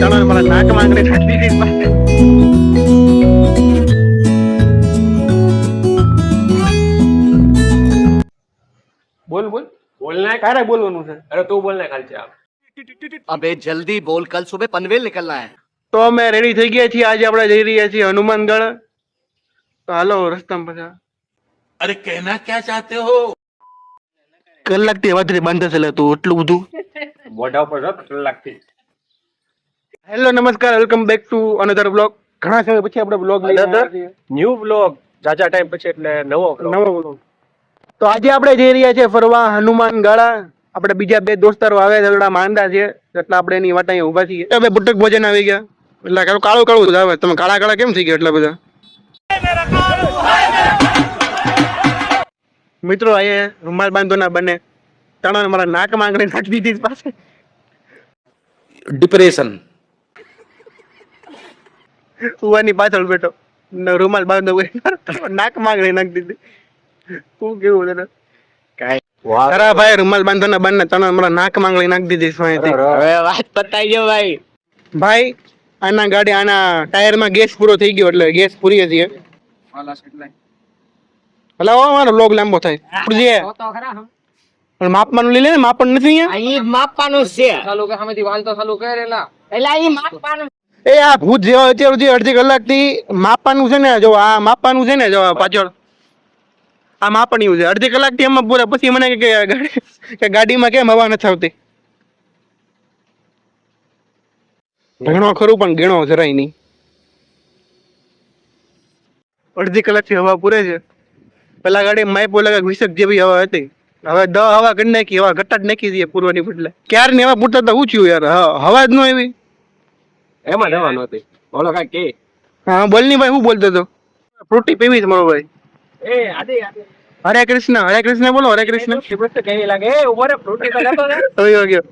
તણો મારા નાક માંગણી થતી હતી પાસે. બોલ બોલ बोलना है। કારે બોલવાનું છે? अरे तू बोलना है खाली से आप। अबे जल्दी बोल, कल सुबह पनवेल निकलना है। તો અમે રેડી થઈ ગયા છીએ. આજે આપણે જઈ રહ્યા છીએ હનુમાનગઢ. તો હાલો રસ્તામાં પછી अरे कहना क्या चाहते हो? કલાકથી વધારે બાંધે છે તું એટલું બધું. मोटा ऊपर रख लाख थी। હેલો નમસ્કાર, welcome back to another blog. ઘણા સમય પછી આપણે બ્લોગ લઈ આવ્યા છીએ. ન્યુ વ્લોગ જાજા ટાઈમ પછી એટલે નવો vlog. નવો બ્લોગ. તો આજે આપણે જઈ રહ્યા છીએ ફરવા હનુમાનગઢ. આપણે બીજા બે દોસ્તારો આવે છે, થોડા માંદા છે એટલે આપણે એની વાટ અહીંયા ઊભા છીએ. હવે બુટક ભોજન આવી ગયા એટલે કાળું કાળું આવે. તમે કાળા કાળા કેમ થઈ ગયા એટલા બધા? મિત્રો અહીંયા રૂમાલ બાંધો ના બને. તણો મારા નાક માંગણી નાખી દીધી પાસે. डिप्रेशन। કુવાની પાછળ બેઠો રૂમાલ બાંધો નાક માંગણી નાખી દીધી. શું કેવું તને? वाह। અરે ભાઈ રૂમાલ બાંધો ના બંને તને મારા નાક માંગણી નાખી દીધી સ્વાયથી. હવે વાત પતાઈ ગયો ભાઈ। ભાઈ આના ગાડી આના ટાયરમાં ગેસ પૂરો થઈ ગયો એટલે ગેસ પૂરી હતી. હલો મારો લોગ લાંબો થાય પણ માપવાનું લઈ લે ને. માપન નથી અહીંયા. અહીં માપવાનું છે. ચાલુ કે સામેથી વાલતો ચાલુ કરેલા। એટલે અહીં માપવાનું. એ આ ભૂત જેવો અત્યાર સુધી અડધી કલાકથી માપવાનું છે ને. જો આ માપવાનું છે ને, જો આ પાછળ આ માપણ્યું છે. અડધી કલાકથી એમાં પૂરા. પછી મને કે ગાડીમાં કેમ હવા નથી આવતી. ઘણો ખરું પણ ગણો જરાય નહીં. અડધી કલાકથી હવા પૂરે છે. પેલા ગાડી માઇપ ઓલા વિષક જેવી હવા હતી. હવે હવા કરી નાખી. હવા ઘટા જ નાખી દઈએ પૂરવાની બદલે. ક્યારે ને એવા પૂરતા તો ઊંચ્યું યાર. હવા જ ન એવી. એમાં જવાનું હતી બોલો કાંઈ કે। હા બોલ ની ભાઈ. હું બોલતો હતો? ફ્રૂટી પીવી છે મારો ભાઈ. એ આદે આદે હરે કૃષ્ણ બોલો. હરે કૃષ્ણ. શિવત કેવી લાગે? એ ઉભો રે ફ્રૂટી તો લેતો ને। હવે ગયો.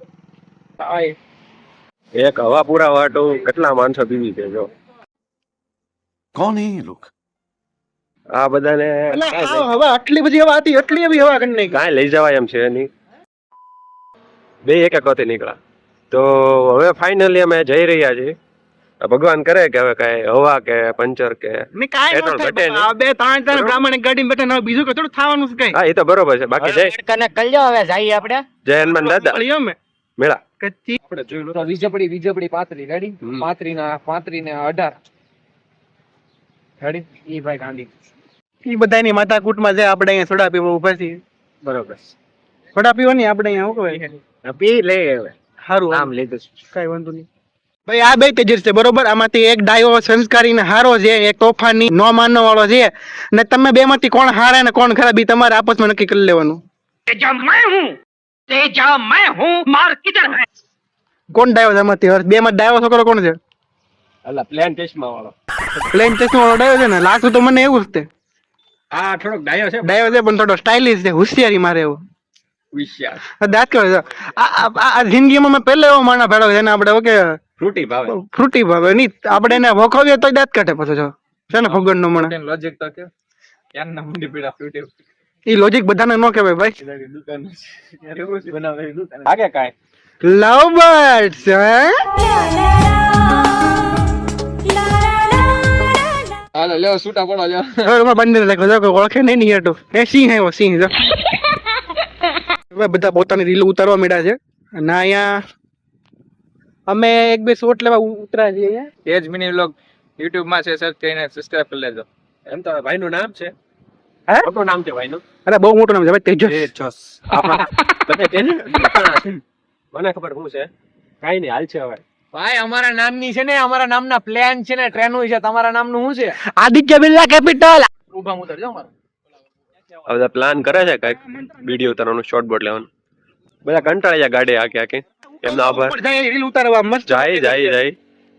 એક હવા પૂરા વાટો કેટલા માણસો પીવી છે જો। कौन है ये लोग? આ બધાને હવા આટલી બધી હવા હતી. એટલી એવી હવા કરી નાખી. કાંઈ લઈ જવાય એમ છે નહીં। બે એક વખતે નીકળ્યા તો હવે ફાઇનલી અમે જઈ રહ્યા છીએ। ભગવાન કરે કે હવે કઈ હવા કે પંચર કે ને કાંઈ ન પેટ્રોલ થાય. ઘટે નહીં। આ બે ત્રણ પ્રામાણિક ગાડીમાં બેઠા ને બીજું કઈ થોડું થવાનું છે કઈ. હા એ તો બરોબર છે। બાકી જય કને કલ્યો હવે જઈએ આપણે. જય હનુમાન દાદા મળીએ અમે મેળા। કચ્ચી. આપણે જોઈ લો વીજપડી 35 રેડી 35 ને 18 રેડી ઈ ભાઈ ગાંધી ઈ બધાની માથા કૂટમાં છે. આપણે અહીંયા સોડા પીવા ઉભા છીએ. બરોબર સોડા પીવાની આપણે અહીંયા શું કહેવાય? પી લે હવે સારું નામ લીધું છે। કઈ વાંધો નહીં ભાઈ. આ બે તેજસ છે બરોબર. આમાંથી એક ડાયો સંસ્કારી ને હારો છે, એક તોફાની નો માનવા વાળો છે. ને તમે બે માંથી કોણ હારા ને કોણ ખરાબ ઈ તમારે આપસમાં નક્કી કરી લેવાનું. કોણ ડાયો છે આમાંથી? બે માં ડાયો છોકરો કોણ છે? અલા પ્લેન ટેસ્ટમાં વાળો પ્લેન ચશ્મા વાળો ડાયો છે ને. લાગતું તો મને એવું જ છે. આ થોડોક ડાયો છે ડાયો છે પણ થોડો સ્ટાઇલિશ છે. હોશિયારી મારે એવો વિશ્વાસ દાંત કહે છે. આ જિંદગીમાં મેં પહેલો એવો માણસ ભેળો છે ને આપણે ઓકે ફ્રૂટી ભાવે ફ્રૂટી ભાવે નહીં. આપણે એને વખોવીએ તો દાંત કાઢે પછી જો છે ને ફગડ નો મને. લોજિક તો કે ક્યાં ના મુંડી પીડા ફ્રૂટી ઈ લોજિક બધાને ન કહેવાય ભાઈ. દુકાન બનાવે દુકાન લાગે કાંઈ લવ બર્ડ્સ હાલો લ્યો છૂટા પડો લ્યો હવે બંને લખો જો કે ઓળખે નહીં ની હેઠો. એ સિંહ આવ્યો સિંહ જો. હવે બધા પોતાની રીલ ઉતારવા માંડ્યા છે. અને અહીંયા અમે એક બે શોટ લેવા ઉતરા છીએ અહીંયા. તેજ મિની વ્લોગ YouTube માં છે સર્ચ કરીને સબસ્ક્રાઇબ કરી લેજો। એમ તો ભાઈનું નામ છે હે? મોટું નામ છે ભાઈનું અરે બહુ મોટું નામ છે ભાઈ. તેજસ. તેજસ તમે તેને મને ખબર શું છે કાંઈ નહીં હાલ છે હવે ભાઈ અમારા નામની છે ને, અમારા નામના પ્લાન છે ને, ટ્રેનો છે। તમારા નામનું શું છે? આદિત્ય બિરલા કેપિટલ. ઉભા ઉતરજો અમારો બધા પ્લાન કરે છે કઈક વિડીયો ઉતારવાનું શોર્ટ બોટ લેવાનું। બધા કંટાળી જાય ગાડી આખી આખી એમનો આભાર રીલ ઉતારવા મસ્ત જાય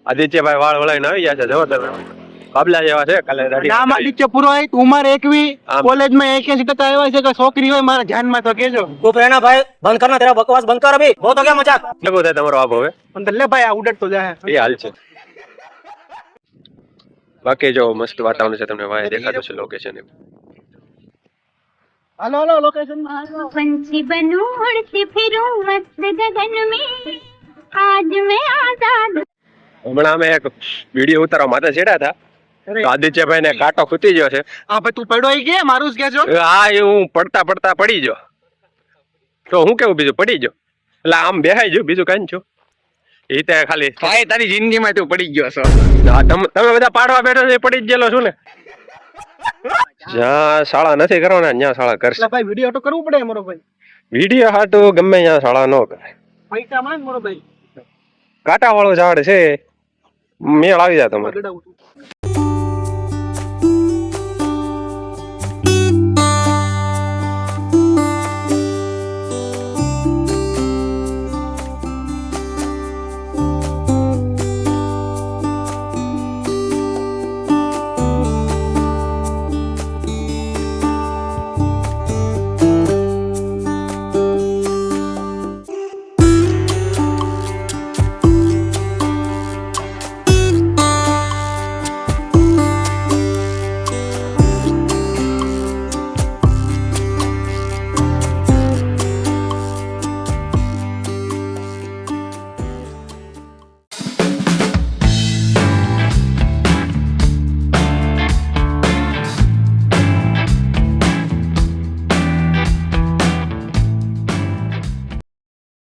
આદિત્યભાઈ વાળ વળાઈને આવી ગયા છે જો તમે કાબલા જેવા છે કાલે દાઢી નામ આદિત્ય પુરોહિત, ઉંમર 21, કોલેજમાં 81% આવ્યા છે. કે છોકરી હોય મારા ધ્યાનમાં તો કેજો. चुप रहना भाई, बंद करना तेरा बकवास बंद कर अभी। बहुत हो गया मजाक। કેવો થાય તમારો આપ હવે પણ લે ભાઈ આ ઉડટ તો જાય. એ હાલ છે। બાકી જો મસ્ત વાતાવરણ છે તમને વાય દેખાતું છે લોકેશન હાલો લોકેશન માં હાલો. पंछी बनूं उड़ती फिरूं मस्त गगन में आज मैं आजाद। હમણાં અમે એક વિડીયો ઉતારવા માટે છેડ્યા હતા તો આદિત્યભાઈ ને કાંટો ખૂટી ગયો છે. હા ભાઈ તું પડ્યો કે મારું જ કે છો હા એ હું પડતા પડતા પડી ગયો. તો હું કેવું બીજું પડી ગયો એટલે આમ બેહાઈ ગયો બીજું કઈ છું. એ તે ખાલી ભાઈ તારી જિંદગીમાં તું પડી ગયો છો. હા, તમે બધા પાડવા બેઠો છો એ પડી જ ગયેલો છું ને. જ્યાં શાળા નથી કરવાના ત્યાં શાળા કરશે. એટલે ભાઈ વિડીયો તો કરવું પડે મારો ભાઈ. વિડીયો હાટું ગમે ત્યાં શાળા ન કરે. પૈસા મળે ને મારો ભાઈ. કાંટા વાળું ઝાડ છે મેળ આવી જાય તમારે. ગડાવું છું.